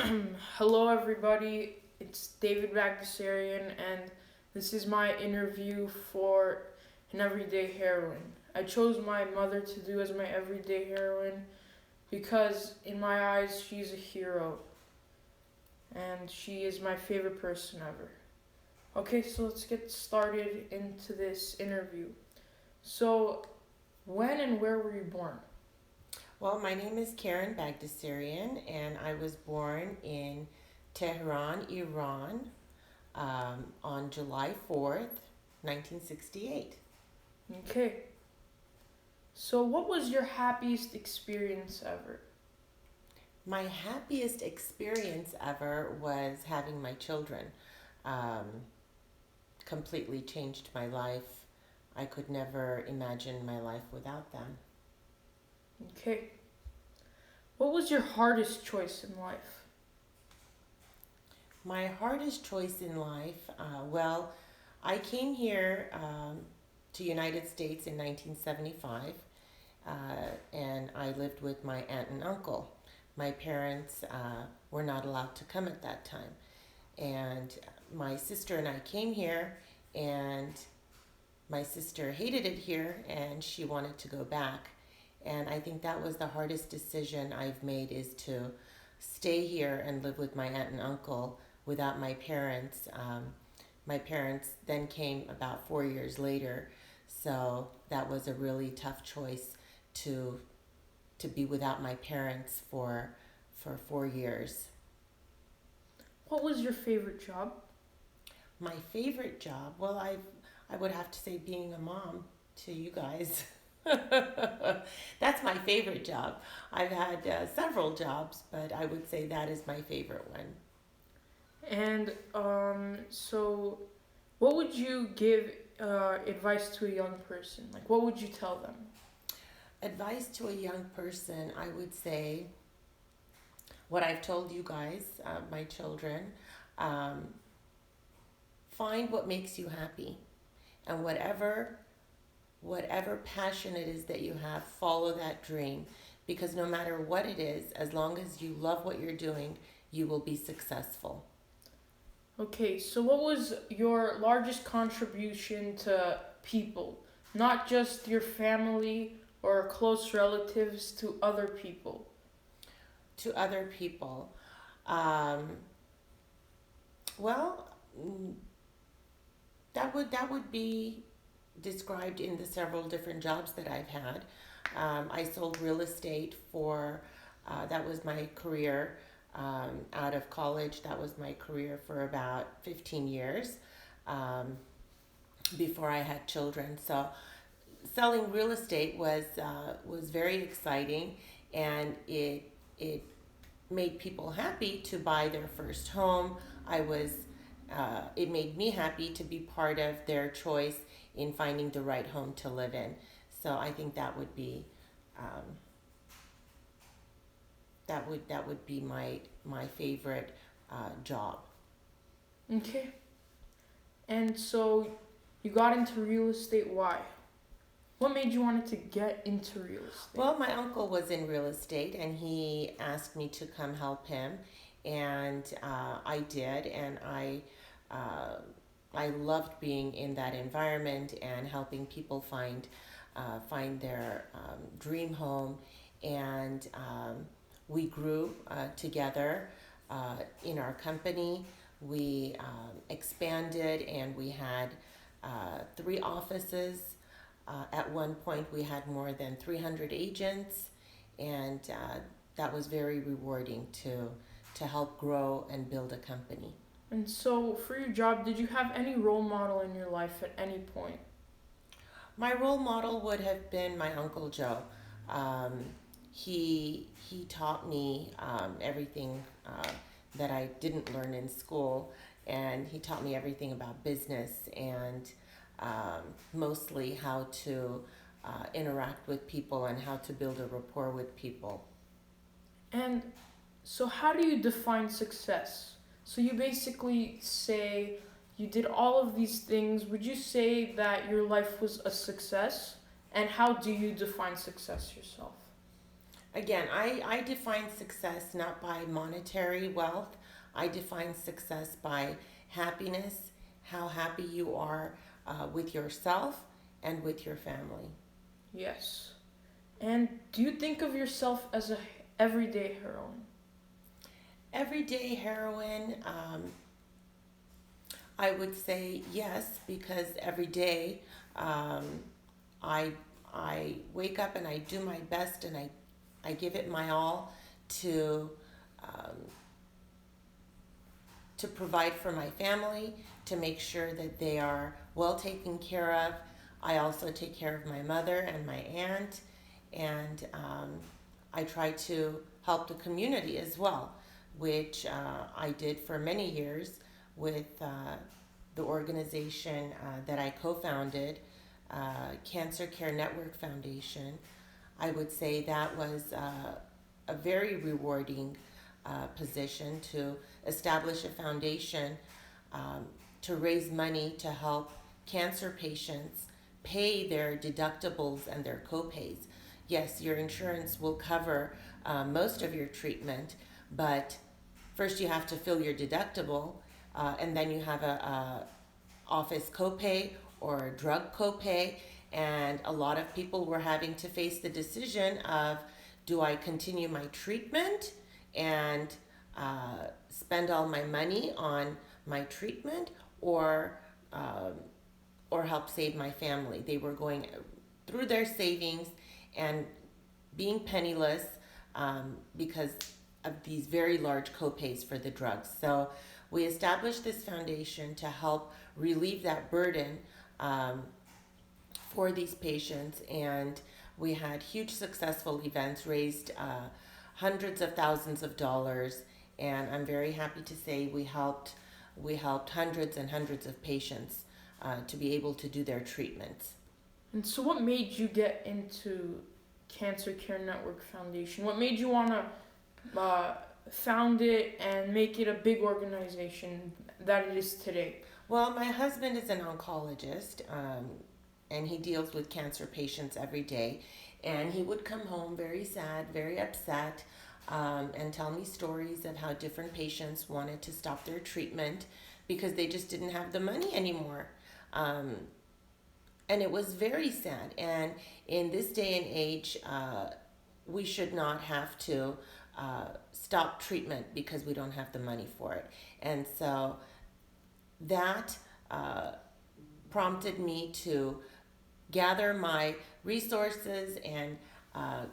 Hello, everybody. It's David Bagdasarian, and this is my interview for an everyday heroine. I chose my mother to do as my everyday heroine because, in my eyes, she's a hero, and she is my favorite person ever. Okay, so let's get started into this interview. So, when and where were you born? Well, my name is Karen Bagdasarian, and I was born in Tehran, Iran, on July 4th, 1968. Okay, so what was your happiest experience ever? My happiest experience ever was having my children. Um, Completely changed my life. I could never imagine my life without them. Okay, what was your hardest choice in life? My hardest choice in life, well, I came here to United States in 1975, and I lived with my aunt and uncle. My parents were not allowed to come at that time, and my sister and I came here, and my sister hated it here, and she wanted to go back. And I think that was the hardest decision I've made is to stay here and live with my aunt and uncle without my parents. My parents then came about 4 years later, so that was a really tough choice to to be without my parents for 4 years. What was your favorite job? My favorite job, well, I would have to say being a mom to you guys. That's my favorite job. I've had several jobs, but I would say that is my favorite one. And so what would you give advice to a young person? Like, what would you tell them? Advice to a young person, I would say what I've told you guys, my children. Um, Find what makes you happy, and whatever passion it is that you have, follow that dream, because no matter what it is, as long as you love what you're doing, you will be successful. Okay, so what was your largest contribution to people? Not just your family or close relatives, to other people. To other people, um, well, that would be described in the several different jobs that I've had. I sold real estate for that was my career out of college. That was my career for about 15 years um, before I had children. So selling real estate was very exciting, and it made people happy to buy their first home. I was It made me happy to be part of their choice in finding the right home to live in. So I think um, that would be my favorite job. Okay, and so you got into real estate. Why? What made you want to get into real estate? Well, my uncle was in real estate, and he asked me to come help him, and I did, and uh, I loved being in that environment and helping people find their dream home, and we grew together in our company. We expanded, and we had three offices. At one point, we had more than 300 agents, and that was very rewarding to help grow and build a company. And so, for your job, did you have any role model in your life at any point? My role model would have been my Uncle Joe. Um, he taught me everything that I didn't learn in school, and he taught me everything about business and mostly how to interact with people and how to build a rapport with people. And so, how do you define success? So, you basically say you did all of these things. Would you say that your life was a success? And how do you define success yourself? Again, I define success not by monetary wealth. I define success by happiness, how happy you are with yourself and with your family. Yes. And do you think of yourself as a everyday heroine? Everyday heroine, I would say yes, because every day um, I, I wake up and I do my best and I give it my all to um, to provide for my family, to make sure that they are well taken care of. I also take care of my mother and my aunt, and I try to help the community as well, which I did for many years with the organization that I co founded, Cancer Care Network Foundation. I would say that was a very rewarding position to establish a foundation to raise money to help cancer patients pay their deductibles and their copays. Yes, your insurance will cover most of your treatment, but first you have to fill your deductible, and then you have a office copay or a drug copay, and a lot of people were having to face the decision of, do I continue my treatment and spend all my money on my treatment, um, or help save my family? They were going through their savings and being penniless because of these very large copays for the drugs. So we established this foundation to help relieve that burden for these patients, and we had huge successful events, raised hundreds of thousands of dollars, and I'm very happy to say we helped hundreds and hundreds of patients to be able to do their treatments. And so, what made you get into Cancer Care Network Foundation? What made you want to found it and make it a big organization that it is today? Well, my husband is an oncologist, and he deals with cancer patients every day. And he would come home very sad, very upset, and tell me stories of how different patients wanted to stop their treatment because they just didn't have the money anymore. And it was very sad. And in this day and age, we should not have to stop treatment because we don't have the money for it. And so that prompted me to gather my resources and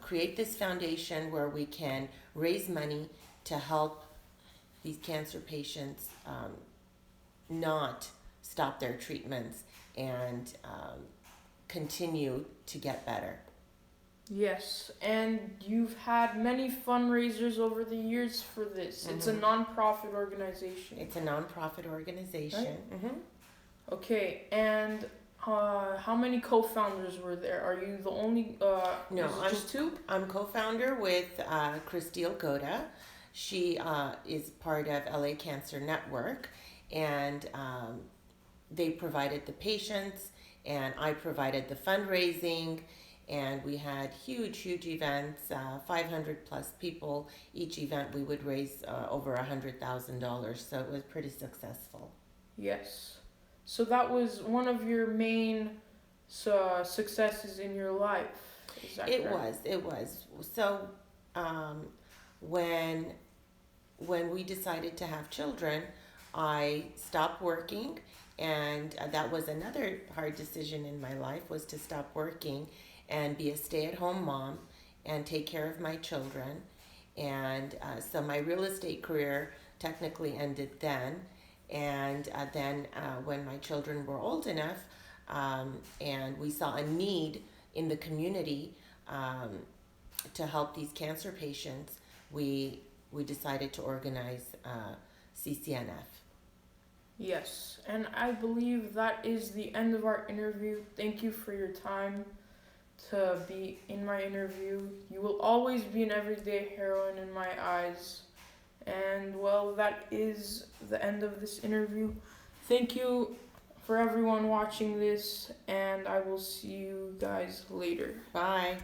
create this foundation where we can raise money to help these cancer patients not stop their treatments and continue to get better. Yes, and you've had many fundraisers over the years for this. It's a Mhm. nonprofit organization. It's a nonprofit organization. Hmm. Okay, and how many co-founders were there? Are you the only? No, is it just two? I'm co-founder with Christine Goda. She is part of LA Cancer Network, and they provided the patients, and I provided the fundraising, and we had huge events, 500 plus people. Each event we would raise over $100,000, so it was pretty successful. Yes. So that was one of your main successes in your life. Is that It correct? was, it was. So um, when we decided to have children, I stopped working, and that was another hard decision in my life, was to stop working and be a stay-at-home mom and take care of my children. And so my real estate career technically ended then. And then when my children were old enough, and we saw a need in the community to help these cancer patients, we decided to organize CCNF. Yes, and I believe that is the end of our interview. Thank you for your time to be in my interview. You will always be an everyday heroine in my eyes. And well, that is the end of this interview. Thank you for everyone watching this, and I will see you guys later. Bye.